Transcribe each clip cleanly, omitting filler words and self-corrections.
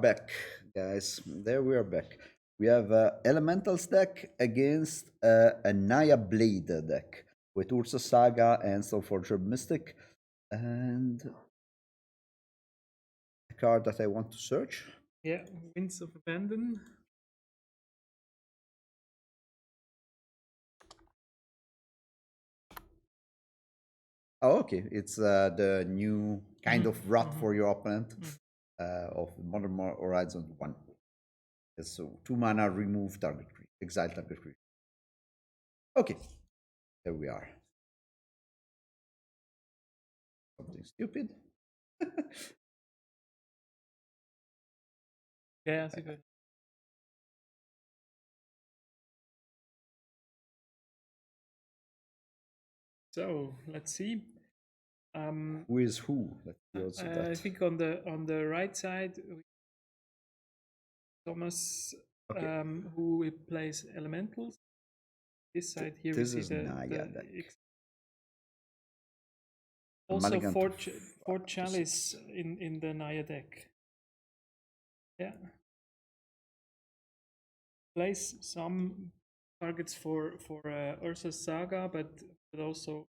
back, guys. There we are back. We have Elementals deck against a Naya Blade deck with Ursa Saga and Stoneforger Mystic. And a card that I want to search. Yeah, Winds of Abandon. Oh, okay. It's the new kind of wrath for your opponent of Modern Horizon 1. So 2 mana, remove target creature, exile target creature. Okay, there we are. Something stupid. Yeah, that's good. So let's see. Who is who? Let's see also I that. think on the right side, Thomas, Okay. who plays elementals. This side here we This see is Naya deck. Also Malignant four Chalice in the Naya deck. Yeah. Plays some targets for Ursa Saga, but also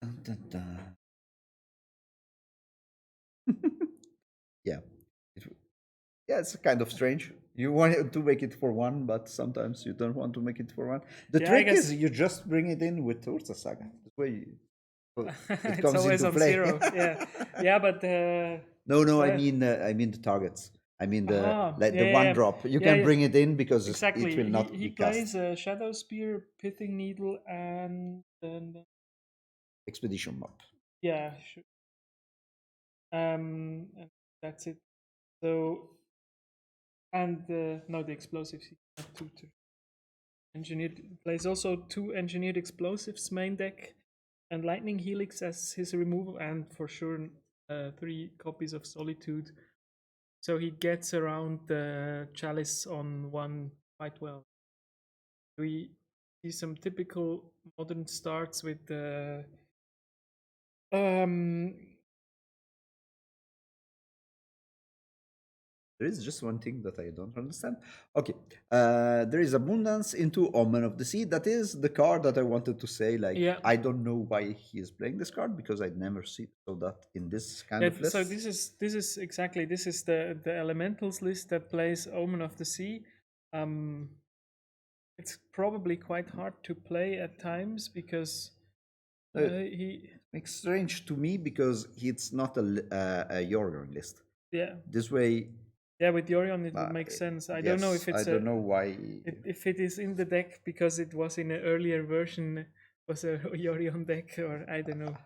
Dun, dun, dun. Yeah. Yeah, it's kind of strange. You want to make it for one, but sometimes you don't want to make it for one. The yeah, I trick guess is you just bring it in with Ursa Saga. This way it it's comes always into on play. zero. Yeah, yeah, but No, I well, mean the targets. I mean yeah, the one yeah, drop. You yeah, can yeah. bring it in because it Exactly. will not He be cast. plays Shadow Spear, Pithing Needle, and Expedition map. yeah, and that's it. So and no, the explosives. He had two engineered. Plays also 2 engineered explosives main deck, and Lightning Helix as his removal, and for sure 3 copies of Solitude. So he gets around the Chalice on one quite well. We see some typical modern starts with the There is just one thing that I don't understand. Okay, there is abundance into Omen of the Sea. That is the card that I wanted to say. Like, yeah. I don't know why he is playing this card because I never see so that in this kind Yeah, of so list. this is exactly this is the elementals list that plays Omen of the Sea. It's probably quite hard to play at times because he Makes strange to me because it's not a Yorion list. yeah This way, yeah with Yorion it would make sense. I don't know yes, if I it's don't know why. if it is in the deck because it was in an earlier version was a Yorion deck, or I don't know.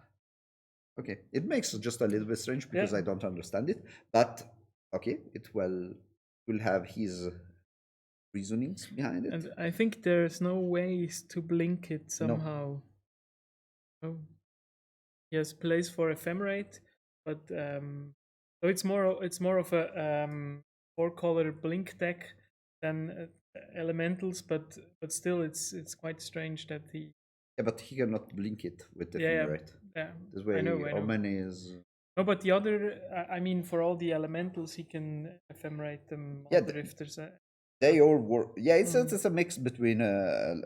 Okay, it makes just a little bit strange Yeah, because I don't understand it. But okay, it will have his reasonings behind it. and I think there's no ways to blink it No, somehow. Oh, he has plays for Ephemerate, but so it's more of a 4-color blink deck than elementals, but still it's quite strange that he yeah, but he cannot blink it with the yeah ephemerate. yeah This I way, know Omen is no, but the other I mean for all the elementals he can ephemerate them yeah. on the rifters. They all work. Yeah, Mm. it's a mix between an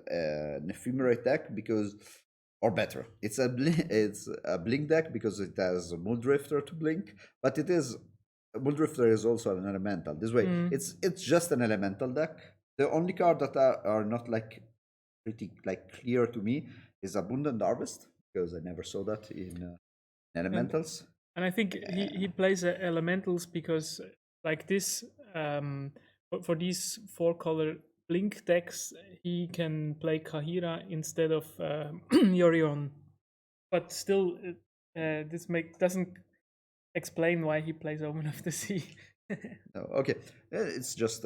ephemerate deck because, or better, it's a blink deck because it has a Muldrifter to blink, but it is Muldrifter is also an elemental. This way, Mm. it's just an elemental deck. The only card that are not like pretty like clear to me is Abundant Harvest because I never saw that in and elementals. and I think he plays elementals because like this for these 4-color blink decks he can play Kahira instead of Yorion, but still this doesn't explain why he plays Omen of the Sea. No, okay, it's just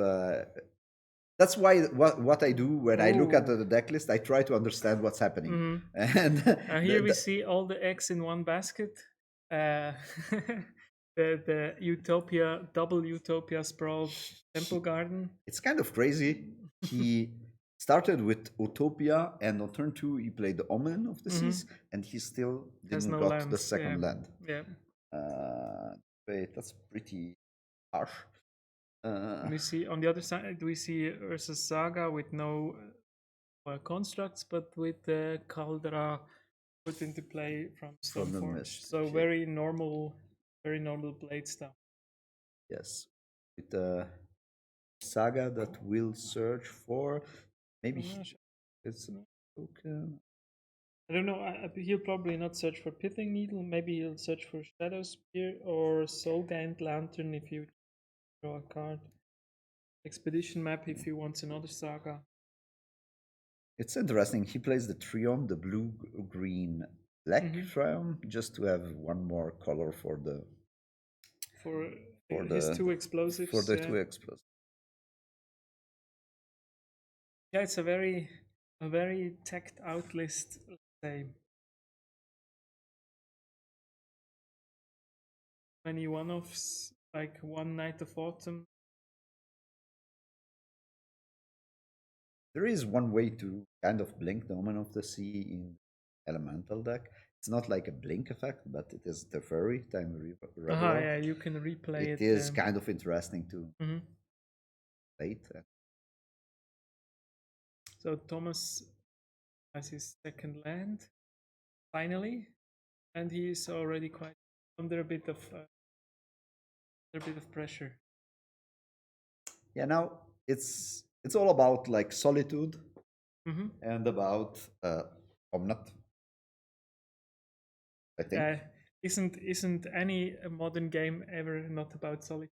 that's why what I do when I look at Oh. the deck list, I try to understand what's happening. And Here we see all the eggs in one basket. Uh, the Utopia double Utopia sprawled Temple Garden. it's kind of crazy. He started with Utopia, and on turn 2 he played the Omen of the Seas, and he still There's didn't no got the lands. second land. Yeah. Wait, that's pretty harsh. And we see on the other side, we see Ursa Saga with no constructs, but with the Caldera put into play from From the Stoneforge. Mystic, So yeah. very normal blade stuff. Yes, with the Saga that will search for maybe it's a token. I don't know. He'll probably not search for Pithing Needle. Maybe he'll search for Shadow Spear or Soulgained Lantern if you draw a card. Expedition Map if he wants another Saga. It's interesting. He plays the Triumph, the blue-green black Triumph, just to have one more color for the his two explosives. For the two explosives. Yeah, it's a very teched out list. Let's say 20 one-offs, like one Night of Autumn. There is one way to kind of blink the Omen of the Sea in Elemental deck. It's not like a blink effect, but it is the very time regular. Yeah, you can replay it. It is kind of interesting to play it. So Thomas has his second land, finally, and he is already quite under a bit of pressure. Yeah, now it's all about like Solitude and about Omnath. I think isn't any modern game ever not about Solitude?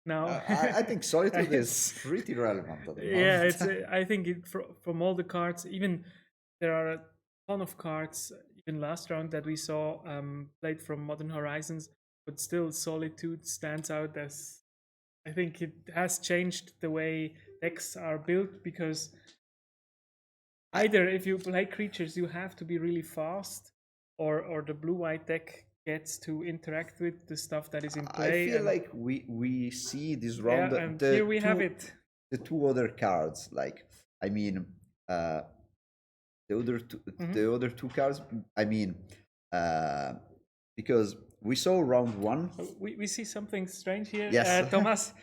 No, I think Solitude is pretty relevant at the moment. Yeah, it's. I think from all the cards, even there are a ton of cards, even last round that we saw played from Modern Horizons, but still Solitude stands out as. I think it has changed the way decks are built, because either if you play creatures, you have to be really fast, or the blue-white deck gets to interact with the stuff that is in play. I feel like we see this round. Yeah, and here we have it. The two other cards, like I mean, the other two cards. I mean, because we saw round 1. We see something strange here. Yes. Thomas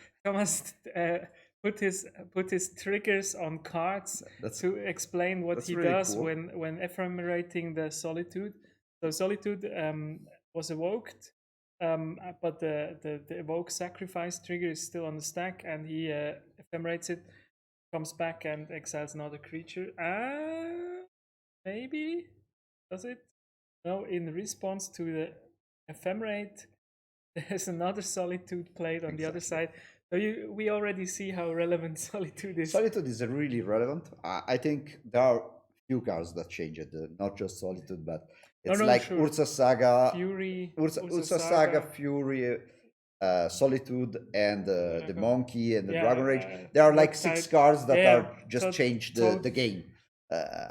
put his triggers on cards to explain what he really does cool. when ephemerating the Solitude. So Solitude was evoked, but the evoke sacrifice trigger is still on the stack, and he ephemerates it, comes back and exiles another creature. Maybe does it? No, in response to the ephemerate, there's another Solitude played on the other side. So we already see how relevant Solitude is. Solitude is really relevant. I think there are few cards that change it, not just Solitude, but it's sure. Ursa Saga, Fury, Ursa Saga, Fury, Solitude, and the Monkey and the Dragon Rage. There are like 6 cards that are just changed the game.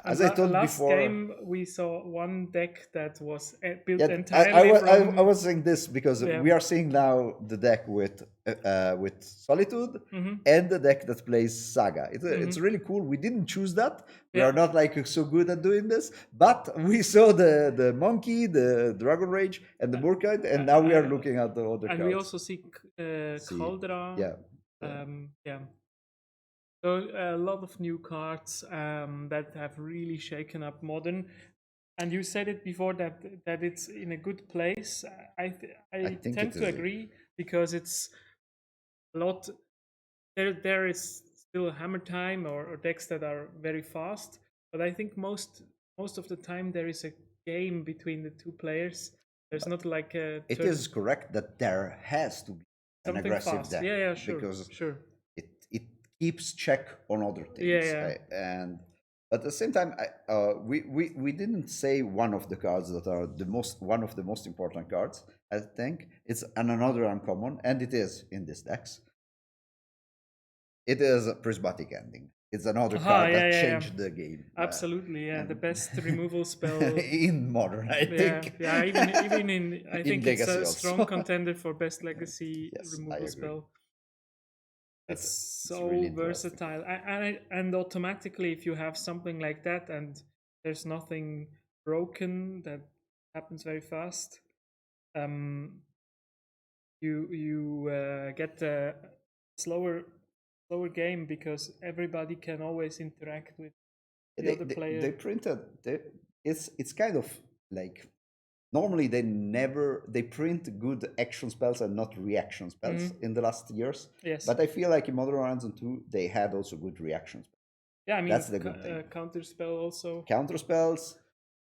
As I told last before, game we saw one deck that was built entirely I was saying this because we are seeing now the deck with Solitude and the deck that plays Saga. It's really cool. We didn't choose that. We are not like so good at doing this, but we saw the Monkey, the Dragon Rage, and the Murkite, and now we are looking at the other cards. And we also see Caldera. Yeah. So a lot of new cards that have really shaken up Modern, and you said it before that it's in a good place. I tend to agree, because it's a lot. There is still Hammer Time or decks that are very fast, but I think most of the time there is a game between the two players. There's not like a. It is correct that there has to be an aggressive fast. deck. Yeah, sure. Because sure. It keeps check on other things. And but at the same time, we didn't say one of the cards that are one of the most important cards. I think it's another uncommon, and it is in this decks. It is a Prismatic Ending. It's another card that changed the game. Absolutely, the best removal spell in Modern, I think. Yeah, even in I think it's a also. strong contender for best legacy removal spell. That's it's it's so really interesting. versatile, and automatically, if you have something like that and there's nothing broken, that happens very fast. Um, you get a slower game because everybody can always interact with the other player. They printed it's kind of like normally they print good action spells and not reaction spells in the last years. Yes. But I feel like in Modern Horizon 2 they had also good reaction spells. Yeah, I mean, That's the good thing. Counterspell also. Counter spells,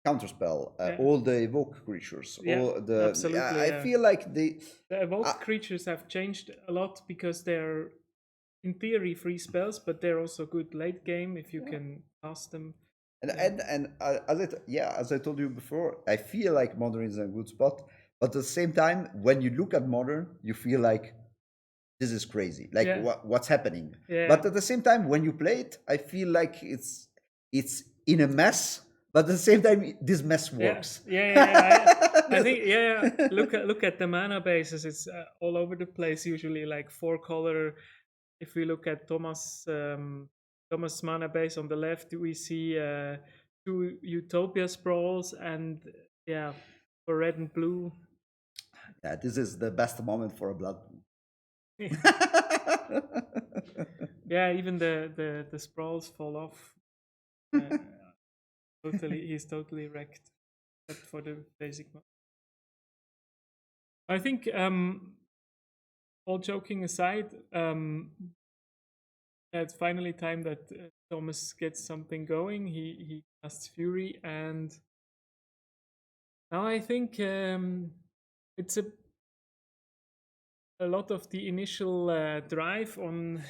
counterspell, Yeah. all the evoke creatures, Yeah, all the absolutely, I yeah. feel like The evoked creatures have changed a lot because they're in theory free spells, but they're also good late game if you can cast them. as I told you before, I feel like Modern is a good spot, but at the same time, when you look at Modern, you feel like this is crazy, like Yeah. what's happening. Yeah. But at the same time, when you play it, I feel like it's in a mess, but at the same time, this mess works. I think look at the mana bases. It's all over the place. Usually like 4-color. If we look at Thomas mana base on the left, we see 2 Utopia sprawls, and for red and blue. Yeah, this is the best moment for a blood. Yeah, even the sprawls fall off. He's totally wrecked, except for the basic mode. I think, all joking aside, it's finally time that Thomas gets something going. He casts Fury, and now I think it's a lot of the initial drive on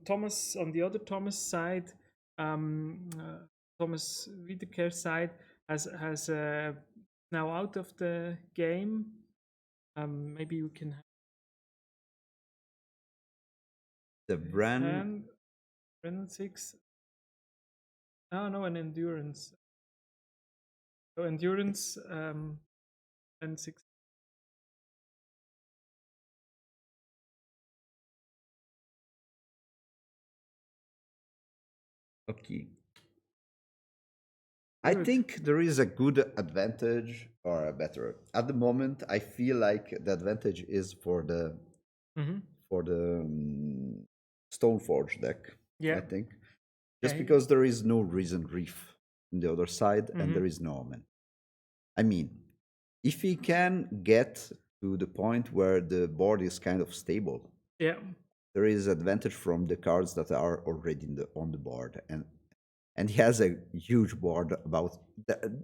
Thomas, on the other Thomas side, Thomas Wiedeker side has now out of the game. Maybe we can The brand. Brennan 6. No, an endurance. So endurance and 6. Okay. I think there is a good advantage, or a better. At the moment, I feel like the advantage is for the Stoneforge deck. Yeah. I think just because there is no Risen Reef on the other side, and there is no Omen. I mean, if he can get to the point where the board is kind of stable, there is advantage from the cards that are already on the board, and he has a huge board about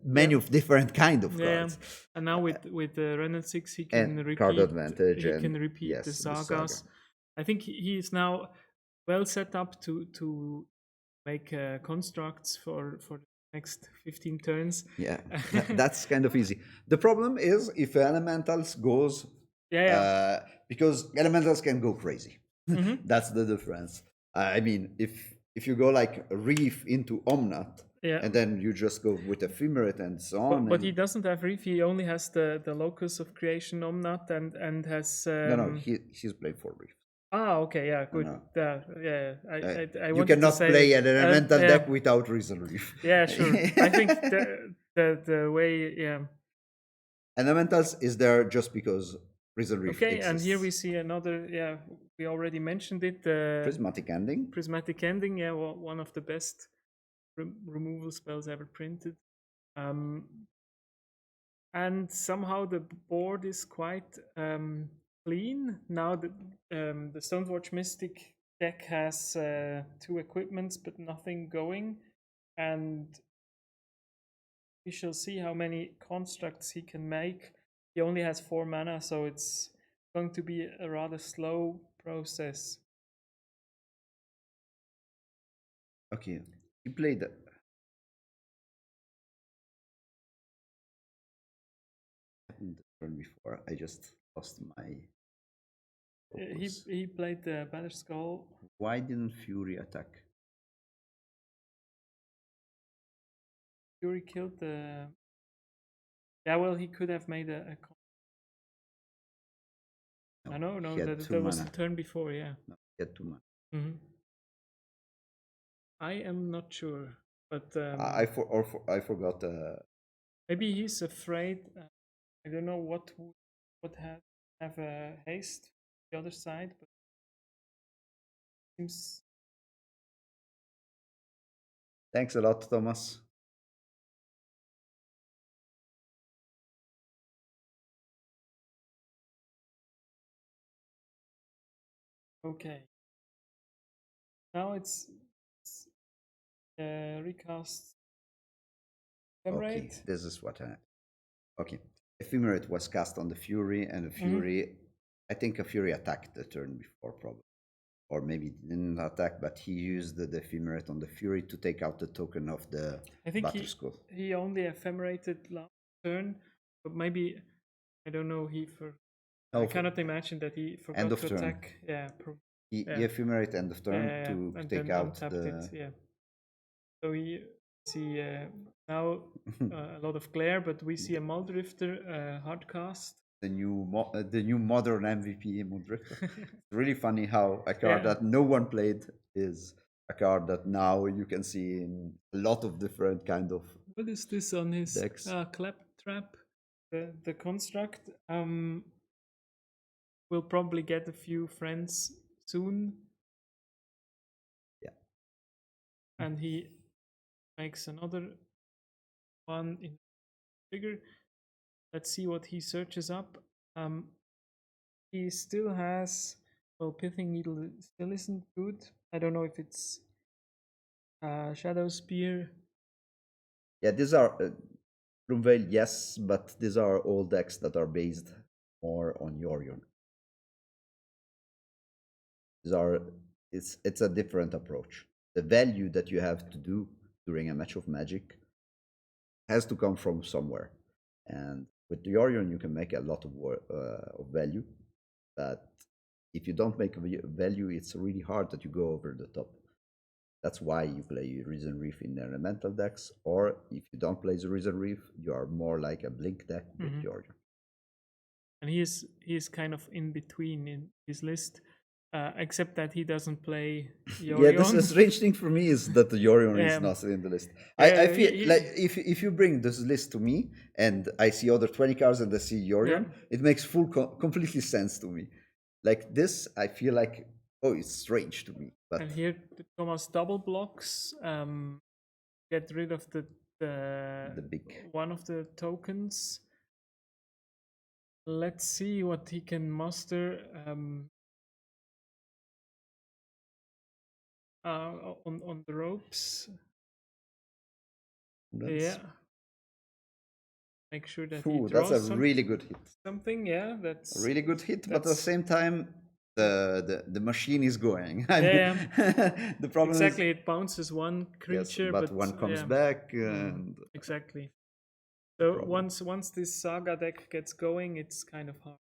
many of different kind of cards. And now with the Renan 6, he can repeat card advantage. He can repeat the sagas. I think he is now well set up to make constructs for the next 15 turns. Yeah, that's kind of easy. The problem is if Elementals goes, because Elementals can go crazy. That's the difference. I mean, if you go like Reef into Omnath, and then you just go with Ephemerate and so on. But he doesn't have Reef. He only has the Locus of Creation Omnath and has. No, he's playing for Reef. Okay, yeah, good. No. I you cannot play an elemental deck without Risen Reef. Yeah, sure. I think the way, Elementals is there just because Risen Reef exists. And here we see another, we already mentioned it. Prismatic Ending. Prismatic Ending, one of the best removal spells ever printed. And somehow the board is quite clean. Now the Stoneforge Mystic deck has 2 equipments but nothing going, and we shall see how many constructs he can make. He only has 4 mana, so it's going to be a rather slow process. Okay, he played the turn before. I just lost my he played the Batterskull. Why didn't Fury attack? Fury killed the... Yeah, well, he could have made a... No, that was the turn before, yeah. No, Get 2 mana. Mhm. I am not sure, but I forgot. maybe he's afraid. I don't know what would have a haste the other side, but seems Thanks a lot, Thomas. okay. Now it's recast Okay, Ephemerate. this is what I. Okay, Ephemerate was cast on the Fury, and the Fury. I think a Fury attacked the turn before, probably, or maybe didn't attack, but he used the Ephemerate on the Fury to take out the token of the I think Batterskull. he only ephemerated last turn, but maybe I don't know. I cannot imagine that he forgot end of to turn. attack. Yeah, He yeah. Ephemerate end of turn yeah, to and take then out untapped the. it. Yeah. So we see now a lot of glare, but we see a Muldrifter hardcast. The new modern MVP Muldrifter. It's really funny how a card Yeah. that no one played is a card that now you can see in a lot of different kind of. What is this on his decks. Claptrap? The construct. We'll probably get a few friends soon. Yeah. And he makes another one in figure. Let's see what he searches up. He still has, well, Pithing Needle still isn't good. I don't know if it's Shadow Spear. Yeah, these are Gloomveil, yes, but these are all decks that are based more on Yorion. These are it's a different approach. The value that you have to do during a match of Magic has to come from somewhere, and with Yorion you can make a lot of value, but if you don't make value, it's really hard that you go over the top. That's why you play Risen Reef in elemental decks, or if you don't play the Risen Reef, you are more like a Blink deck with Yorion. And he is kind of in between in his list, except that he doesn't play Yorion. Yeah, this is strange thing for me is that the Yorion is not in the list. I feel like if you bring this list to me and I see other 20 cards and I see Yorion, it makes completely sense to me. Like this, I feel like, oh, it's strange to me. But and here Thomas double blocks, get rid of the big one of the tokens. Let's see what he can muster on the ropes. Yeah. Make sure that he draws that's a really good hit. Something, yeah, that's a really good hit. But at the same time, the machine is going. I mean, the problem exactly is, it bounces one creature, yes, but one comes back. And exactly. So once this Saga deck gets going, it's kind of hard.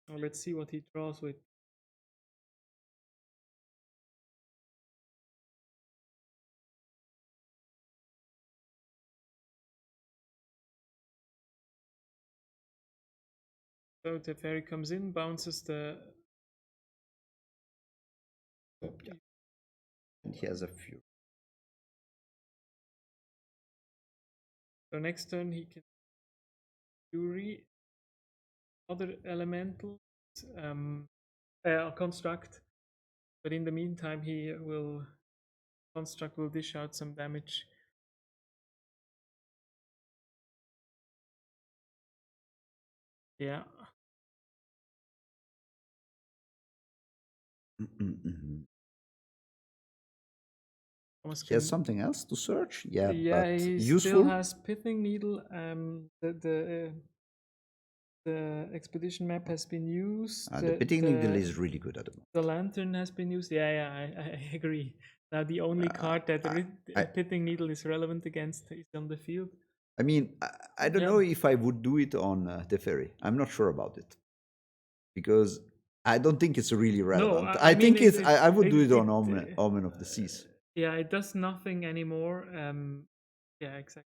Well, let's see what he draws with. So Teferi comes in, bounces the. And he has a few. So next turn he can Fury, other elemental, construct. But in the meantime, construct will dish out some damage. Yeah. He has something else to search, yeah, but he useful. Still has Pithing Needle. The expedition map has been used. The Pithing Needle is really good at the moment. The Lantern has been used. Yeah, I agree. Now the only card that Pithing Needle is relevant against is on the field. I mean, I don't know if I would do it on Teferi. I'm not sure about it because I don't think it's really relevant. No, I think I would do it on Omen of the Seas. Yeah, it does nothing anymore. Yeah, exactly.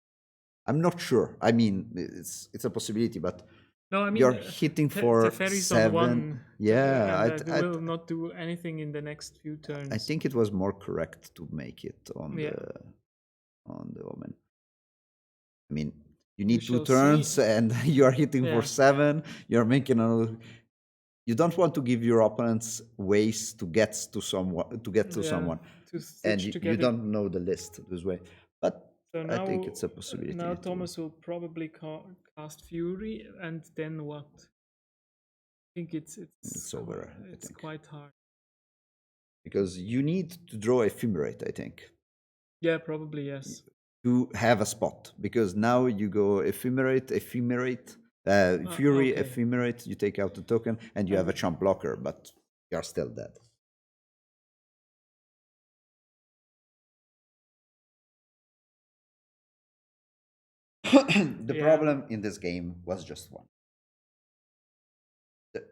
I'm not sure. I mean, it's a possibility, but No, I mean you're hitting for Teferi's on 7. one. Yeah, and they will not do anything in the next few turns. I think it was more correct to make it on Yeah. the Omen. I mean, you need 2 shall turns see. and you are hitting Yeah. for 7. You're making a. You don't want to give your opponents ways to get to someone To and stitch you together. don't know the list this way. But So I now, think it's a possibility. now Thomas will probably cast Fury, and then what? I think It's over. It's quite hard. Because you need to draw Ephemerate, I think, Yeah, probably yes. to have a spot. Because now you go Ephemerate, Fury, okay. Ephemerate, you take out the token, and you have a chump blocker, but you're still dead. The problem in this game was just one.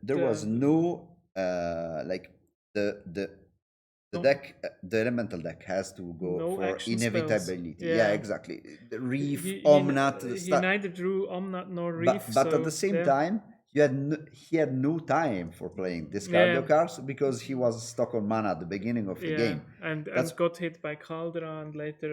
There was no like the deck, the elemental deck has to go No for action inevitability. spells. Yeah, exactly. The Reef, He Omnat. neither drew Omnat nor Reef. But at the same time, he had no time for playing discard cards because he was stuck on mana at the beginning of the game. And got hit by Caldera and later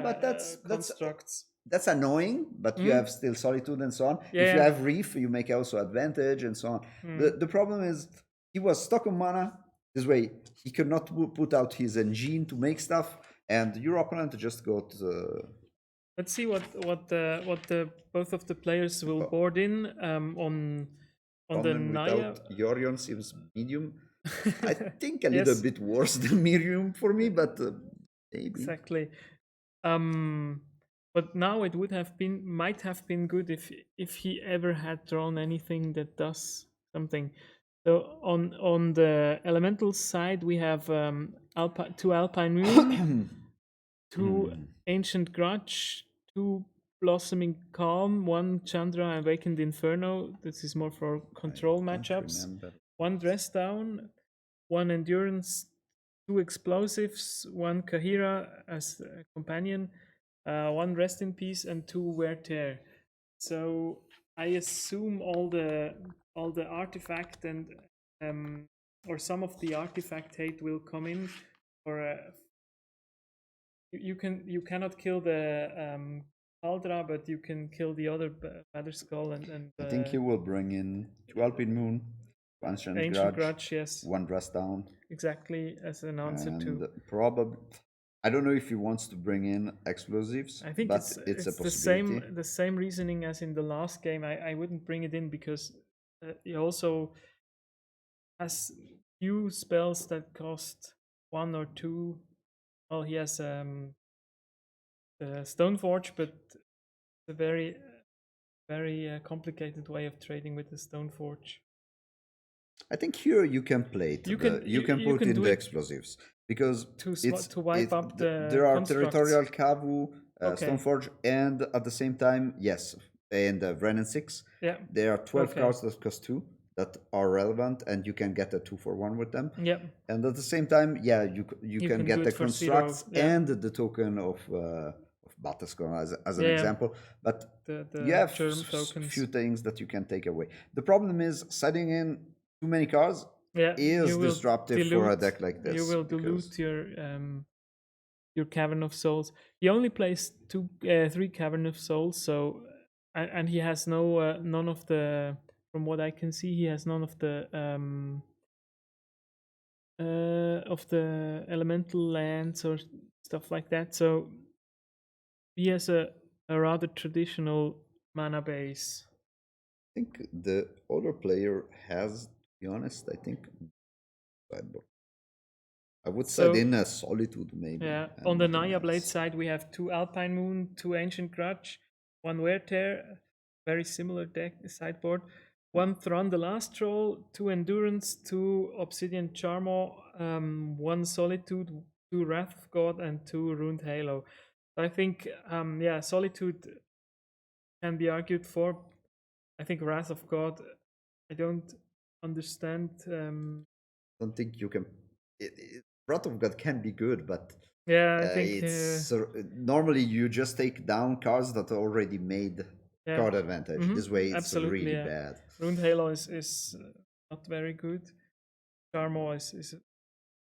but constructs. That's annoying, but you have still Solitude and so on. Yeah, if you have Reef, you make also advantage and so on. The problem is he was stuck on mana. This way, he could not put out his engine to make stuff, and your opponent just got. Let's see what the both of the players will board in on the Naya. Yorion seems medium. I think a little bit worse than medium for me, but maybe. Exactly. But now it might have been good if he ever had drawn anything that does something. So on the elemental side, we have 2 Alpine Moon, 2 Ancient Grudge, 2 Blossoming Calm, 1 Chandra Awakened Inferno. This is more for control matchups. 1 Dress Down, 1 Endurance, 2 Explosives, 1 Kahira as a companion, 1 Rest in Peace, and 2 Wear Tear. So I assume all the artifact and or some of the artifact hate will come in. Or you cannot kill the Caldera, but you can kill the other Batterskull and I think he will bring in 2 Alpine Moon, 1 Ancient Grudge, yes. 1 Dress Down. Exactly, as an answer to. Probably, I don't know if he wants to bring in explosives. I think it's a possibility. the same reasoning as in the last game. I wouldn't bring it in because he also has few spells that cost 1 or 2. Well, he has the Stoneforge, but a very complicated way of trading with the Stoneforge. I think here you can play it. You can put in the explosives because to wipe up there are constructs. Territorial Kavu, Stoneforge, and at the same time, yes, and Wrenn and 6. Yeah, there are 12 cards that cost 2 that are relevant, and you can get a 2-for-1 with them. Yeah, and at the same time, you can get the constructs and the token of Batterskull as an example, but you have few things that you can take away. The problem is setting in too many cards is disruptive for a deck like this. You will dilute your Cavern of Souls. He only plays 3 Cavern of Souls, so and he has none of the. From what I can see, he has none of the elemental lands or stuff like that. So he has a rather traditional mana base. I think the other player has, to be honest, I think sideboard. I would set in a Solitude maybe. Yeah. On the Naya Blade side, we have 2 Alpine Moon, 2 Ancient Grudge, 1 Wear Tear, very similar deck sideboard. 1 Thrawn the Last Troll, 2 Endurance, 2 Obsidian Charmo, 1 Solitude, 2 Wrath of God, and 2 Ruined Halo. So I think, Solitude can be argued for. I think Wrath of God, I don't understand. I don't think you can. Wrath of God can be good, but I think it's normally you just take down cards that are already made. card advantage. This way, it's absolutely, really yeah. bad. Ruined Halo is not very good. Charmo is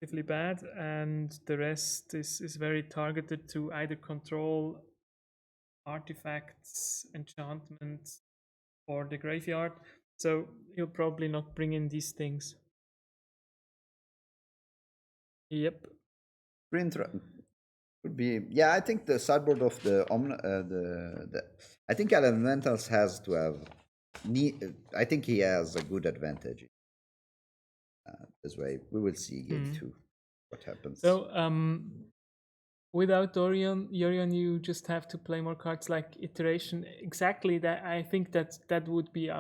relatively bad, and the rest is very targeted to either control artifacts, enchantments, or the graveyard. So he'll probably not bring in these things. Yep. Could be, yeah. I think the sideboard of the I think Elementals has to have. I think he has a good advantage. This way, we will see game 2 what happens. So without Yorion, you just have to play more cards like Iteration. Exactly. That I think that would be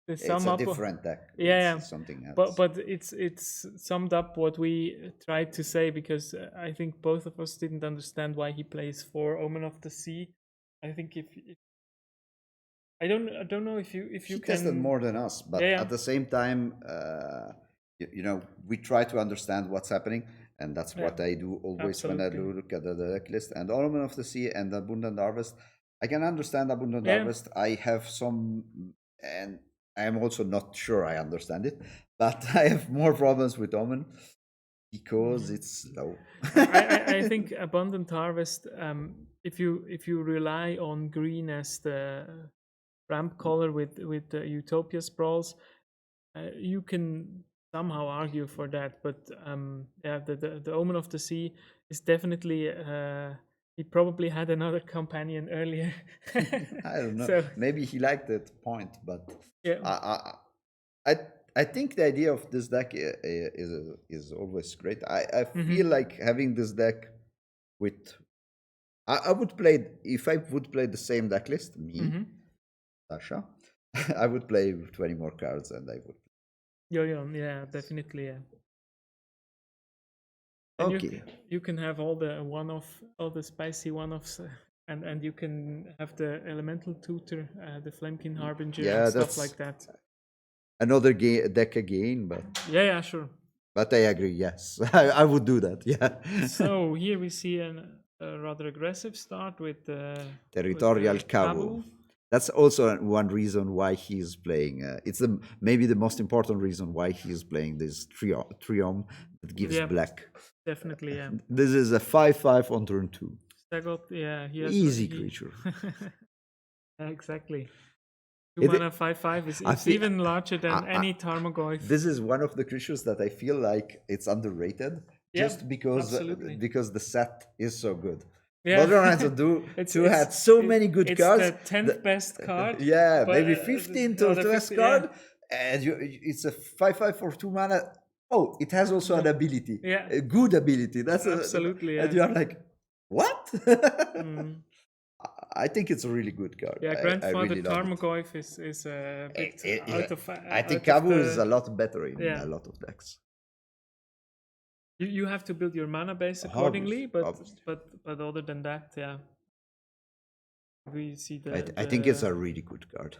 the sum it's up. A different deck. Yeah, it's something else. But it's summed up what we tried to say, because I think both of us didn't understand why he plays 4 Omen of the Sea. I think if I don't know if you he can tested more than us, but at the same time, we try to understand what's happening, and that's what I do always when I look at the deck list. And Omen of the Sea and Abundant Harvest, I can understand Abundant Harvest. I have some, and I am also not sure I understand it, but I have more problems with Omen because it's slow. I think Abundant Harvest, if you rely on green as the ramp color with the Utopia Sprawls, you can somehow argue for that. But yeah, the Omen of the Sea is definitely. He probably had another companion earlier. I don't know. So, maybe he liked that point, but yeah. I think the idea of this deck is always great. I feel like having this deck with. I would play, if I would play the same deck list, me, Sasha, I would play 20 more cards, and I would. Yeah, definitely, yeah. And okay. You can have all the spicy one-offs, and you can have the Elemental Tutor, the Flamekin Harbinger, and stuff like that. Another deck again, but yeah, sure. But I agree. Yes, I would do that. Yeah. So here we see a rather aggressive start with Territorial Kavu. That's also one reason why he's playing. It's maybe the most important reason why he's playing this Triome that gives black. Definitely, yeah. This is a 5/5 on turn 2. Stagot, yeah, he has easy creature. Exactly. 2 mana 5/5 is even larger than any Tarmogoyf. This is one of the creatures that I feel like it's underrated, just because the set is so good. Yeah. Modern Horizon 2 had so many good cards. It's the 10th best card. Yeah, maybe 15th or 12th card. And it's a 5/5 for 2 mana. Oh, it has also an ability. Yeah. A good ability. That's absolutely. And you are like, what? I think it's a really good card. Yeah, Grandfather really Tarmogoyf is a bit out of. I think Kavu is a lot better in a lot of decks. You have to build your mana base accordingly, but other than that, yeah. We see I think it's a really good card.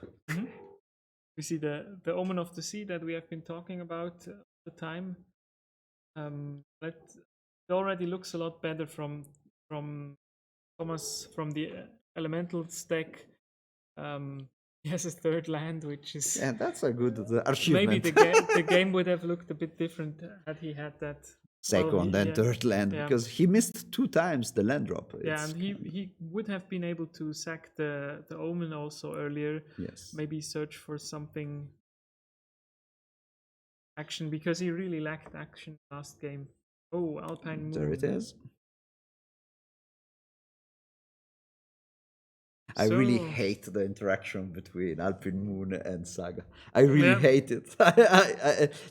We see the Omen of the Sea that we have been talking about all the time. It already looks a lot better from Thomas, from the Elemental deck. He has a 3rd land, which is that's a good achievement. Maybe the game would have looked a bit different had he had that 2nd and 3rd land, because he missed 2 times the land drop. And he would have been able to sack the Omen also earlier. Yes. Maybe search for something action, because he really lacked action last game. Oh, Alpine Moon. There it is. I really hate the interaction between Alpine Moon and Saga. I really hate it.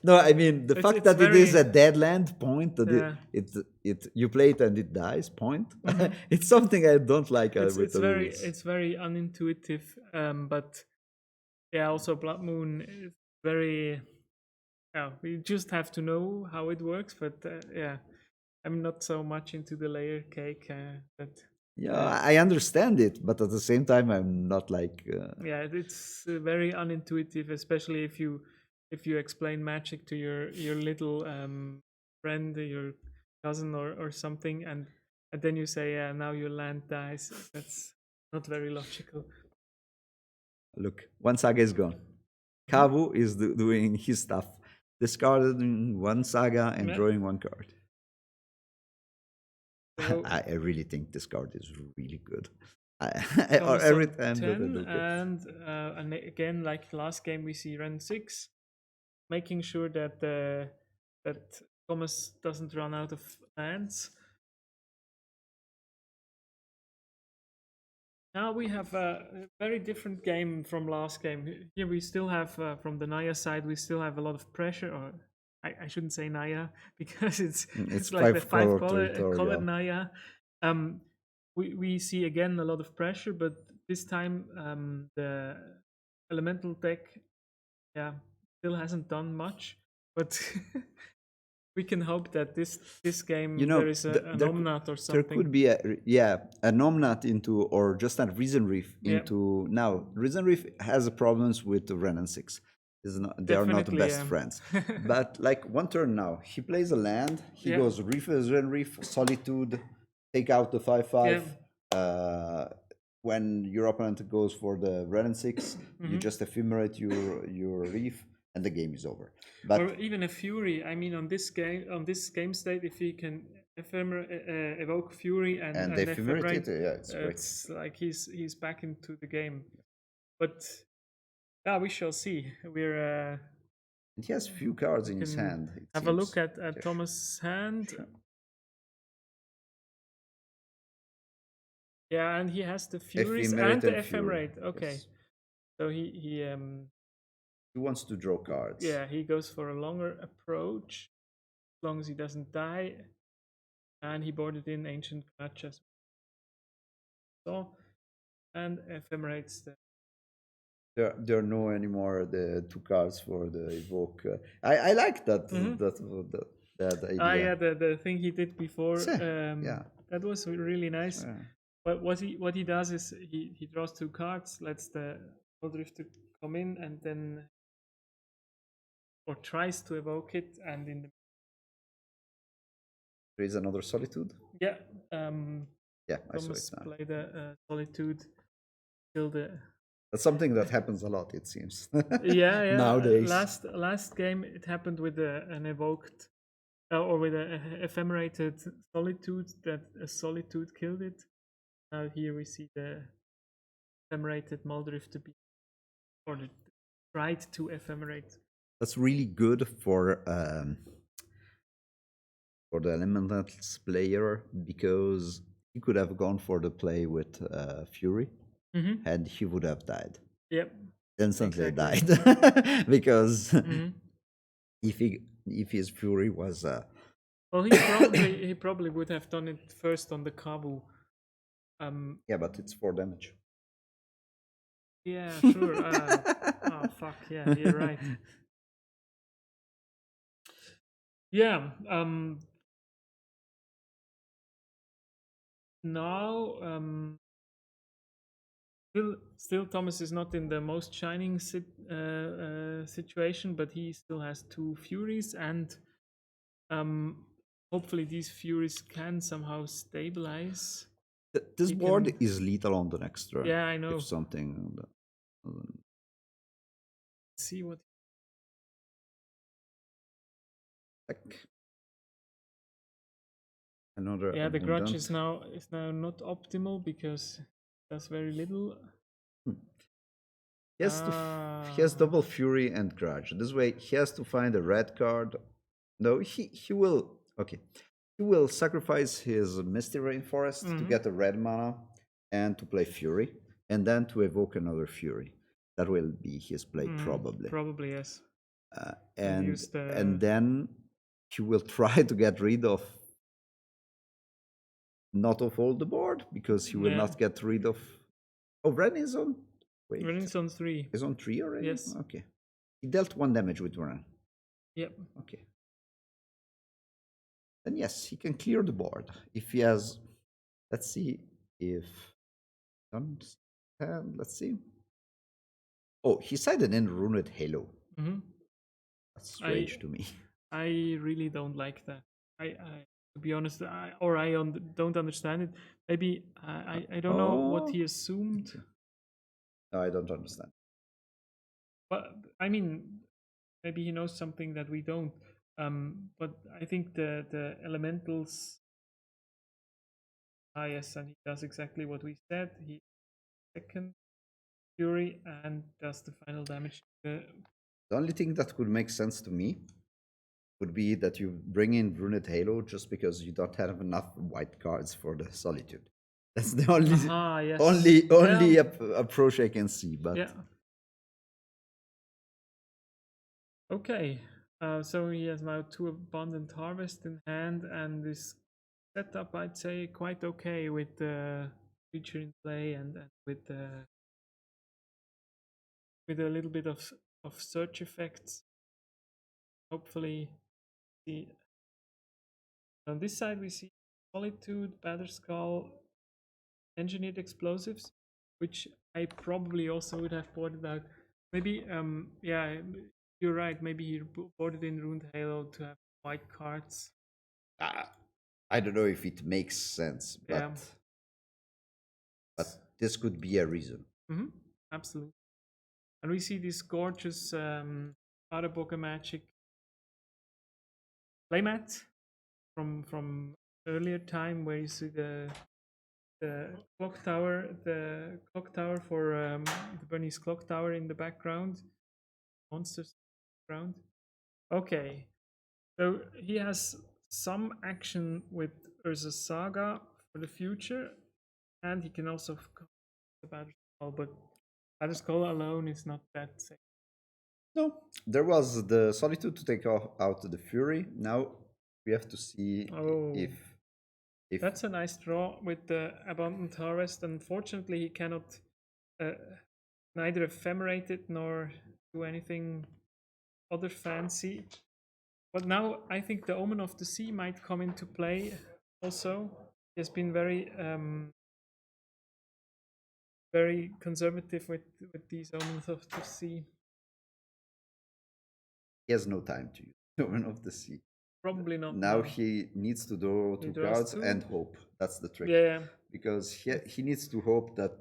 No, I mean the fact that it is a dead land point, that you play it and it dies point. It's something I don't like with the rules. It's very unintuitive, but yeah, also Blood Moon is very. Yeah, we just have to know how it works, but yeah, I'm not so much into the layer cake. Yeah, I understand it, but at the same time, I'm not like. Yeah, it's very unintuitive, especially if you explain Magic to your little friend, your cousin, or something, and then you say, "Yeah, now your land dies." That's not very logical. Look, one saga is gone. Kavu is doing his stuff, discarding one saga and Yeah. drawing one card. So I really think this card is really good. Or Thomas every on time that I 10, look at and again, like last game, we see Ren 6, making sure that that Thomas doesn't run out of hands. Now we have a very different game from last game. Here we still have, from the Naya side, we still have a lot of pressure. Or I shouldn't say Naya because it's like the five five color territory, color yeah. Naya. We see again a lot of pressure, but this time the elemental deck, yeah, still hasn't done much. But we can hope that this game You know, there is an Omnat or there something. could be an Omnat into, or just a Risen Reef Yeah. into. Now Risen Reef has problems with the Ren and 6. They are not the Definitely, best yeah. friends. But like one turn now, he plays a land. He Yeah. goes Ren Reef, Solitude, take out the 5/5. When your opponent goes for the Ren and 6, you just ephemerate your Reef, and the game is over. But or even a Fury. I mean, on this game state, if he can evoke Fury and they ephemerate ephemerate, it, yeah, it's great. it's like he's back into the game. But yeah, we shall see. We're And he has few cards in his can hand. have a look at Thomas' hand. Sure. Yeah, and he has the Furies and the Ephemerate. Okay, Yes. so he He wants to draw cards. yeah, he goes for a longer approach as long as he doesn't die. And he boarded in Ancient Clutch as so, and ephemerates the. There are no anymore the two cards for the evoke. I like that that idea. Ah, yeah, the thing he did before. Yeah. That was really nice. Yeah. But what he does is he draws two cards, lets the Drifter come in, and then or tries to evoke it, and in the There is another Solitude. yeah, Yeah, I saw Thomas it now. played a Solitude, killed the. That's something that happens a lot, it seems. Yeah. Nowadays. Last game it happened with an evoked or with a ephemerated Solitude that a Solitude killed it. Now here we see the ephemerated Muldrift to be, or the tried to ephemerate. That's really good for the Elementals player, because he could have gone for the play with Fury, and he would have died. Yep. Instantly Exactly. died because if his Fury was well, he probably would have done it first on the Kabu. Yeah, but it's 4 damage. Yeah, sure. Oh fuck, yeah, you're right. Yeah. Now, still, Thomas is not in the most shining situation, but he still has two Furies, and hopefully these Furies can somehow stabilize. This board is lethal on the next turn. Yeah, I know. If something. See what. Another. Yeah, the grudge is now not optimal because it does very little. He has double Fury and Grudge. This way, he has to find a red card. No, he will. Okay, he will sacrifice his Misty Rainforest to get a red mana and to play Fury, and then to evoke another Fury. That will be his play, probably. Probably, yes. And then he will try to get rid of not of all the board, because he will not get rid of. Oh, Ren is on. Wait. Ren is on 3. Is on 3 already? Yes. Okay. He dealt 1 damage with Ren. Yep. Okay. Then yes, he can clear the board. If he has, let's see if let's see. Oh, he sided in Runed Halo. That's strange to me. I really don't like that. I to be honest, don't understand it. Maybe I don't know what he assumed. No, I don't understand. But I mean, maybe he knows something that we don't. But I think the elementals. Ah, yes, and he does exactly what we said. He second Fury and does the final damage. The only thing that could make sense to me would be that you bring in Runed Halo just because you don't have enough white cards for the Solitude. That's the only yes. only approach I can see. But yeah. Okay. So he has now 2 Abundant Harvest in hand, and this setup, I'd say, quite okay with the creature in play and with a little bit of search effects. Hopefully, on this side we see Solitude, Batterskull, Engineered Explosives, which I probably also would have boarded out. Maybe, yeah, you're right. Maybe he boarded in Ruined Halo to have white cards. I don't know if it makes sense, Yeah. but this could be a reason. Absolutely. And we see this gorgeous Araboga Magic playmat from earlier time, where you see the clock tower, for the Bernese clock tower in the background, monsters background. Okay, so he has some action with Urza Saga for the future, and he can also the Batterskull, but Batterskull alone is not that safe. No, there was the Solitude to take out the Fury. Now we have to see if That's a nice draw with the Abundant Harvest. Unfortunately, he cannot neither ephemerate it nor do anything other fancy. But now I think the Omen of the Sea might come into play also. He has been very conservative with these Omens of the Sea. He has no time to use Omen of the Sea. Probably not. Now no. he needs to draw 2 cards and hope. That's the trick. Yeah. Because he needs to hope that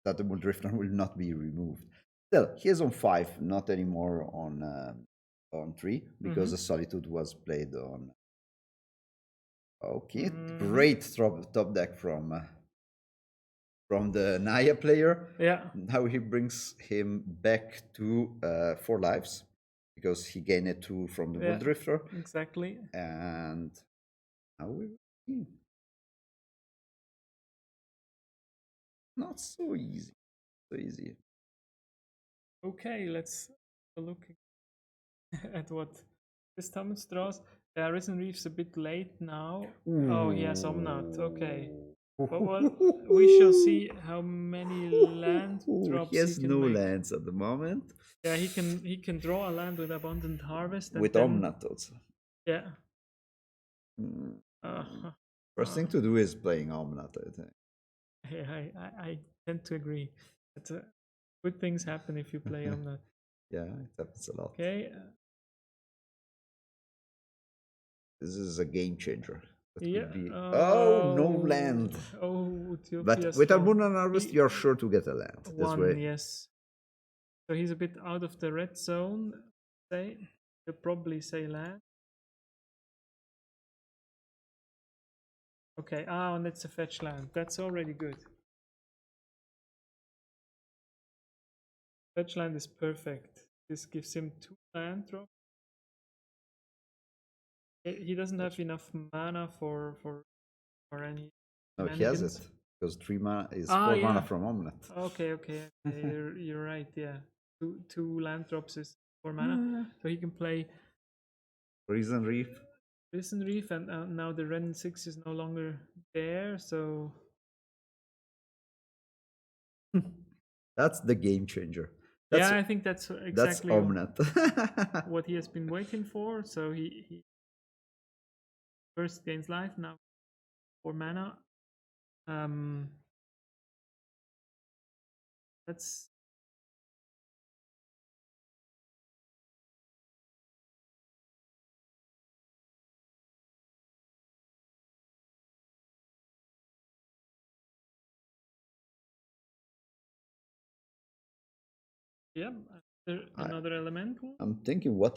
the Muldrifter will not be removed. Still, he is on 5, not anymore on 3, because the Solitude was played on. Okay, great top deck from the Naya player. Yeah. Now he brings him back to 4 lives because he gained 2 from the Muldrifter. Exactly. And now we see. Not so easy. So easy. Okay, let's look at what this Thomas draws. Risen Reef's a bit late now. Ooh. Oh, he has Omnath. Okay. Well, we shall see how many land drops he has can no make. lands at the moment. Yeah, he can draw a land with Abundant Harvest. And with Omnath also. Yeah. First thing to do is playing Omnath, I think. I tend to agree. Good things happen if you play Omnath. Yeah, it happens a lot. Okay. This is a game changer. Yeah. no land. Oh, but with Abundant Harvest, you're sure to get a land. This way. Yes. So he's a bit out of the red zone. Say, he'll probably say land. Okay. And it's a fetch land. That's already good. Fetch land is perfect. This gives him 2 land drops. He doesn't have enough mana for any. No, he has it because 3 mana is 4 mana from Omnath. Okay. You're right. Yeah, two land drops is 4 mana, so he can play Risen Reef. And now the Ren 6 is no longer there, so that's the game changer. I think that's exactly Omnath. what he has been waiting for. So he first gains life, now 4 mana. That's yeah. Another elemental? I'm thinking what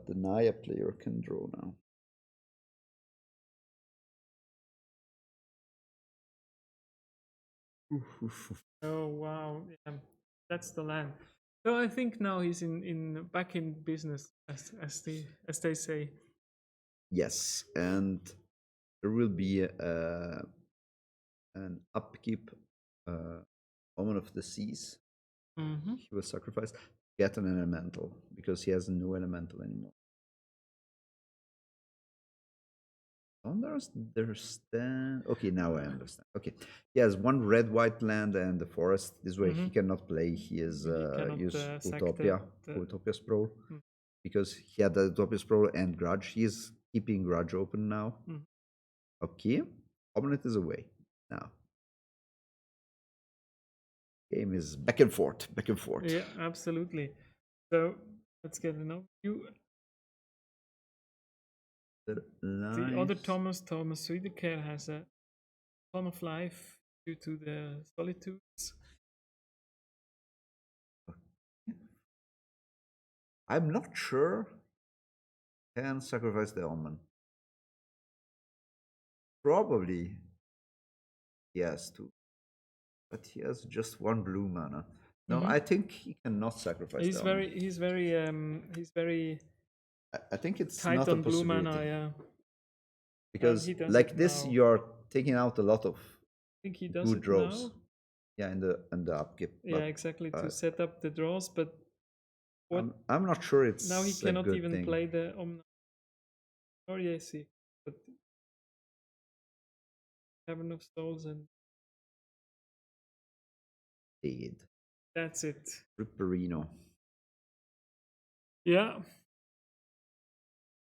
the Naya player can draw now. Oh wow, yeah, that's the land. So I think now he's in back in business, as they say. Yes, and there will be an upkeep Omen of the Seas. Mm-hmm. He will sacrifice, get an elemental, because he has no elemental anymore. Understand? Okay, now I understand. Okay, he has one red-white land and the forest. This way he cannot play. He is He cannot use sack Utopia, the Utopia Sprawl, Mm. because he had the Utopia Sprawl and Grudge. He is keeping Grudge open now. Okay, Omelette is away now. Game is back and forth, back and forth. Yeah, absolutely. So let's get an overview. The other Thomas Swedeker has a ton of life due to the solitudes. I'm not sure. Can sacrifice the Omen. Probably he has to, but he has just one blue mana. No, I think he cannot sacrifice the Omen. He's very I think it's tight not a on blue possibility. mana, yeah. And Because he does like it this, now. you're taking out a lot of I think he does good it draws. now. Yeah, in the upkeep. Yeah, But, exactly, to set up the draws, but what I'm not sure it's now he a cannot good even thing. play the Omna. Oh yeah, see. But Cavern of Souls, and Dead. that's it. Ripperino. Yeah.